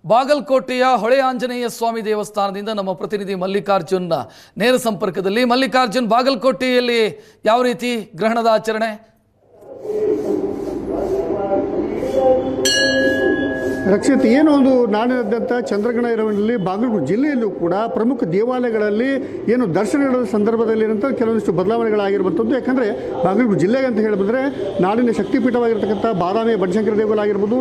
ಬಾಗಲಕೋಟೆಯ ಹೊಳೆ ಆಂಜನೇಯ ಸ್ವಾಮಿ ದೇವಸ್ಥಾನದಿಂದ ನಮ್ಮ ಪ್ರತಿನಿಧಿ ಮಲ್ಲಿಕಾರ್ಜುನ್ ನೇರ ಸಂಪರ್ಕದಲ್ಲಿ. ಮಲ್ಲಿಕಾರ್ಜುನ್, ಬಾಗಲಕೋಟೆಯಲ್ಲಿ ಯಾವ ರೀತಿ ಗ್ರಹಣದ ಆಚರಣೆ? ರಕ್ಷಿತ್, ಏನು ಒಂದು ನಾಡಿನಾದ್ಯಂತ ಚಂದ್ರಗ್ರಹಣ ಇರುವಲ್ಲಿ ಬಾಗಲಕೋಟೆ ಜಿಲ್ಲೆಯಲ್ಲೂ ಕೂಡ ಪ್ರಮುಖ ದೇವಾಲಯಗಳಲ್ಲಿ ಏನು ದರ್ಶನಗಳ ಸಂದರ್ಭದಲ್ಲಿ ಏನಂತ ಕೆಲವೊಂದಿಷ್ಟು ಬದಲಾವಣೆಗಳಾಗಿರುವಂಥದ್ದು. ಯಾಕಂದರೆ ಬಾಗಲಕೋಟೆ ಜಿಲ್ಲೆಗೆ ಅಂತ ಹೇಳಿದ್ರೆ ನಾಡಿನ ಶಕ್ತಿಪೀಠವಾಗಿರ್ತಕ್ಕಂಥ ಬಾದಾಮಿ ಬನಶಂಕರಿ ದೇವಾಲಯ ಆಗಿರ್ಬೋದು,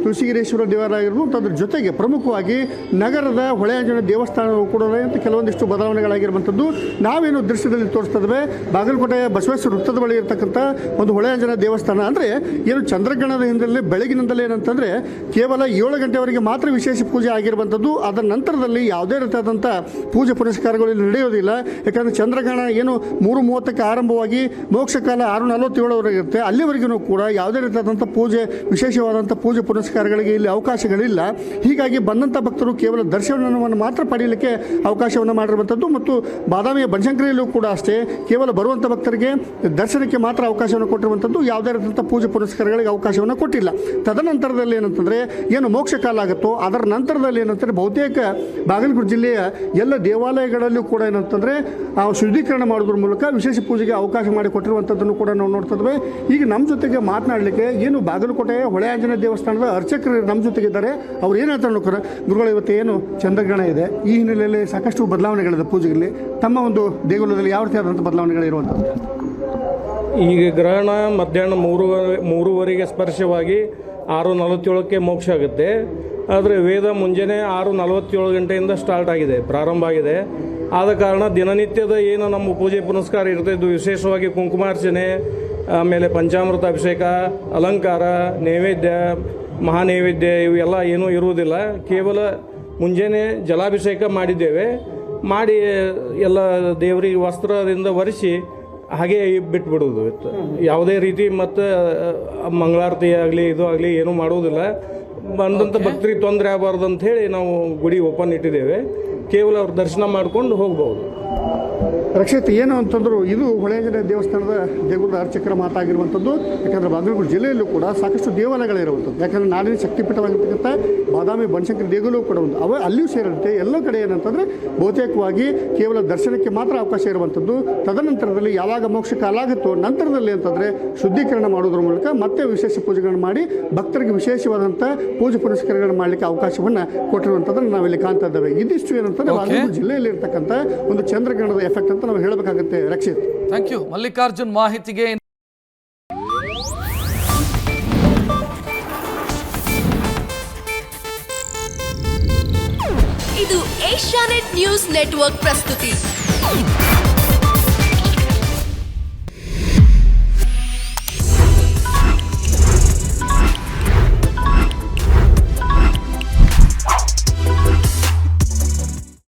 ತುಳಸಿಗಿರೇಶ್ವರ ದೇವಾಲಯ ಆಗಿರ್ಬೋದು, ಅದ್ರ ಜೊತೆಗೆ ಪ್ರಮುಖವಾಗಿ ನಗರದ ಹೊಳೆ ಆಂಜನೇಯ ದೇವಸ್ಥಾನವು ಕೂಡ ಅಂತ ಕೆಲವೊಂದಿಷ್ಟು ಬದಲಾವಣೆಗಳಾಗಿರುವಂಥದ್ದು ನಾವೇನು ದೃಶ್ಯದಲ್ಲಿ ತೋರಿಸ್ತದೆ. ಬಾಗಲಕೋಟೆಯ ಬಸವೇಶ್ವರ ವೃತ್ತದ ಬಳಿ ಇರತಕ್ಕಂಥ ಒಂದು ಹೊಳೆ ಆಂಜನೇಯ ದೇವಸ್ಥಾನ ಅಂದರೆ ಏನು ಚಂದ್ರಗ್ರಹಣದ ಹಿಂದೆಲ್ಲೇ ಬೆಳಗಿನಿಂದಲೇ ಏನಂತಂದರೆ ಕೇವಲ 7 ಗಂಟೆವರೆಗೆ ಮಾತ್ರ ವಿಶೇಷ ಪೂಜೆ ಆಗಿರುವಂಥದ್ದು. ಅದರ ನಂತರದಲ್ಲಿ ಯಾವುದೇ ರೀತಿಯಾದಂಥ ಪೂಜೆ ಪುನಸ್ಕಾರಗಳು ಇಲ್ಲಿ ನಡೆಯೋದಿಲ್ಲ. ಯಾಕಂದರೆ ಚಂದ್ರಗ್ರಹಣ ಏನು 3:30ಕ್ಕೆ ಆರಂಭವಾಗಿ ಮೋಕ್ಷ ಕಾಲ 6:47ವರೆಗೆ ಇರುತ್ತೆ. ಅಲ್ಲಿವರೆಗೂ ಕೂಡ ಯಾವುದೇ ರೀತಿಯಾದಂಥ ಪೂಜೆ, ವಿಶೇಷವಾದಂಥ ಪೂಜೆ ಪುನಸ್ಕಾರಗಳಿಗೆ ಇಲ್ಲಿ ಅವಕಾಶಗಳಿಲ್ಲ. ಹೀಗಾಗಿ ಬಂದಂಥ ಭಕ್ತರು ಕೇವಲ ದರ್ಶನವನ್ನು ಮಾತ್ರ ಪಡೆಯಲಿಕ್ಕೆ ಅವಕಾಶವನ್ನು ಮಾಡಿರುವಂಥದ್ದು. ಮತ್ತು ಬಾದಾಮಿಯ ಬನಶಂಕರಿಯಲ್ಲೂ ಕೂಡ ಅಷ್ಟೇ, ಕೇವಲ ಬರುವಂಥ ಭಕ್ತರಿಗೆ ದರ್ಶನಕ್ಕೆ ಮಾತ್ರ ಅವಕಾಶವನ್ನು ಕೊಟ್ಟಿರುವಂಥದ್ದು. ಯಾವುದೇ ರೀತಿಯಾದಂಥ ಪೂಜೆ ಪುನಸ್ಕಾರಗಳಿಗೆ ಅವಕಾಶವನ್ನು ಕೊಟ್ಟಿಲ್ಲ. ತದನಂತರದಲ್ಲಿ ಏನಂತಂದರೆ ಏನು ಮೋಕ್ಷ ಕಾಲ ಆಗುತ್ತೋ ಅದರ ನಂತರದಲ್ಲಿ ಏನಂತಂದರೆ ಬಹುತೇಕ ಬಾಗಲಕೋಟೆ ಜಿಲ್ಲೆಯ ಎಲ್ಲ ದೇವಾಲಯಗಳಲ್ಲೂ ಕೂಡ ಏನಂತಂದರೆ ಶುದ್ಧೀಕರಣ ಮಾಡೋದ್ರ ಮೂಲಕ ವಿಶೇಷ ಪೂಜೆಗೆ ಅವಕಾಶ ಮಾಡಿಕೊಟ್ಟಿರುವಂಥದ್ದನ್ನು ಕೂಡ ನಾವು ನೋಡ್ತಾ ಇದ್ದೇವೆ. ಈಗ ನಮ್ಮ ಜೊತೆಗೆ ಮಾತನಾಡಲಿಕ್ಕೆ ಏನು ಬಾಗಲಕೋಟೆಯ ಹೊಳೆ ಆಂಜನೇಯ ದೇವಸ್ಥಾನದ ಅರ್ಚಕರು ನಮ್ಮ ಜೊತೆಗಿದ್ದಾರೆ. ಅವ್ರು ಏನು ಹೇಳ್ತಾರೆ ನೋಡ್ತಾರೆ. ಗುರುಗಳು, ಇವತ್ತು ಏನು ಚಂದ್ರಗ್ರಹಣ ಇದೆ, ಈ ಹಿನ್ನೆಲೆಯಲ್ಲಿ ಸಾಕಷ್ಟು ಬದಲಾವಣೆಗಳಿದೆ ಪೂಜೆಯಲ್ಲಿ. ತಮ್ಮ ಒಂದು ದೇಗುಲದಲ್ಲಿ ಯಾವ ರೀತಿಯಾದಂಥ ಬದಲಾವಣೆಗಳಿರುವಂಥದ್ದು? ಈಗ ಗ್ರಹಣ ಮಧ್ಯಾಹ್ನ 3:30ಗೆ ಸ್ಪರ್ಶವಾಗಿ 6:47ಕ್ಕೆ ಮೋಕ್ಷ ಆಗುತ್ತೆ. ಆದರೆ ವೇದ ಮುಂಜಾನೆ 6:47 ಗಂಟೆಯಿಂದ ಸ್ಟಾರ್ಟ್ ಆಗಿದೆ, ಪ್ರಾರಂಭ ಆಗಿದೆ. ಆದ ಕಾರಣ ದಿನನಿತ್ಯದ ಏನು ನಮ್ಮ ಪೂಜೆ ಪುನಸ್ಕಾರ ಇರ್ತಾಯಿದ್ದು, ವಿಶೇಷವಾಗಿ ಕುಂಕುಮಾರ್ಚನೆ, ಆಮೇಲೆ ಪಂಚಾಮೃತ ಅಭಿಷೇಕ, ಅಲಂಕಾರ, ನೈವೇದ್ಯ, ಮಹಾನೈವೇದ್ಯ ಇವೆಲ್ಲ ಏನೂ ಇರುವುದಿಲ್ಲ. ಕೇವಲ ಮುಂಜಾನೆ ಜಲಾಭಿಷೇಕ ಮಾಡಿದ್ದೇವೆ. ಮಾಡಿ ಎಲ್ಲ ದೇವರಿಗೆ ವಸ್ತ್ರದಿಂದ ಒರೆಸಿ ಹಾಗೆ ಬಿಟ್ಬಿಡೋದು. ಯಾವುದೇ ರೀತಿ ಮತ್ತು ಮಂಗಳಾರತಿ ಆಗಲಿ ಇದು ಆಗಲಿ ಏನೂ ಮಾಡುವುದಿಲ್ಲ. ಬಂದಂಥ ಭಕ್ತರಿಗೆ ತೊಂದರೆ ಆಗಬಾರ್ದು ಅಂತ ಹೇಳಿ ನಾವು ಗುಡಿ ಓಪನ್ ಇಟ್ಟಿದ್ದೇವೆ. ಕೇವಲ ಅವ್ರ ದರ್ಶನ ಮಾಡ್ಕೊಂಡು ಹೋಗ್ಬೋದು. ರಕ್ಷಿತ್, ಏನು ಅಂತಂದ್ರು ಇದು ಹೊಳೆ ಆಂಜನೇಯ ದೇವಸ್ಥಾನದ ದೇಗುಲದ ಅರ್ಚಕರ ಮಾತಾಗಿರುವಂಥದ್ದು. ಯಾಕಂದರೆ ಬಾಗಲಕೋಟೆ ಜಿಲ್ಲೆಯಲ್ಲೂ ಕೂಡ ಸಾಕಷ್ಟು ದೇವಾಲಯಗಳಿರುವಂಥದ್ದು. ಯಾಕಂದರೆ ನಾಡಿನ ಶಕ್ತಿಪೀಠವಾಗಿರ್ತಕ್ಕಂಥ ಬಾದಾಮಿ ಬನಶಂಕರಿ ದೇಗುಲವೂ ಕೂಡ ಒಂದು ಅಲ್ಲಿಯೂ ಸೇರಿರುತ್ತೆ. ಎಲ್ಲ ಕಡೆ ಏನಂತಂದರೆ ಬಹುತೇಕವಾಗಿ ಕೇವಲ ದರ್ಶನಕ್ಕೆ ಮಾತ್ರ ಅವಕಾಶ ಇರುವಂಥದ್ದು. ತದನಂತರದಲ್ಲಿ ಯಾವಾಗ ಮೋಕ್ಷ ಕಾಲ ಆಗುತ್ತೋ ನಂತರದಲ್ಲಿ ಅಂತಂದರೆ ಶುದ್ಧೀಕರಣ ಮಾಡೋದ್ರ ಮೂಲಕ ಮತ್ತೆ ವಿಶೇಷ ಪೂಜೆಗಳನ್ನು ಮಾಡಿ ಭಕ್ತರಿಗೆ ವಿಶೇಷವಾದಂಥ ಪೂಜೆ ಪುನಸ್ಕಾರಗಳನ್ನು ಮಾಡಲಿಕ್ಕೆ ಅವಕಾಶವನ್ನು ಕೊಟ್ಟಿರುವಂಥದ್ದನ್ನು ನಾವಿಲ್ಲಿ ಕಾಣ್ತಾ ಇದ್ದೇವೆ. ಇದಿಷ್ಟು ಏನಂತಂದರೆ ಬಾಗಲಕೋಟೆ ಜಿಲ್ಲೆಯಲ್ಲಿ ಇರ್ತಕ್ಕಂಥ ಒಂದು ಚಂದ್ರಗ್ರಹಣದ ಎಫೆಕ್ಟ್ ಅಂತ ನಾವು ಹೇಳಬೇಕಾಗುತ್ತೆ. ರಕ್ಷಿತ್, ಥ್ಯಾಂಕ್ ಯು ಮಲ್ಲಿಕಾರ್ಜುನ್ ಮಾಹಿತಿಗೆ. ಇದು ಏಷ್ಯಾನೆಟ್ ನ್ಯೂಸ್ ನೆಟ್ವರ್ಕ್ ಪ್ರಸ್ತುತಿ.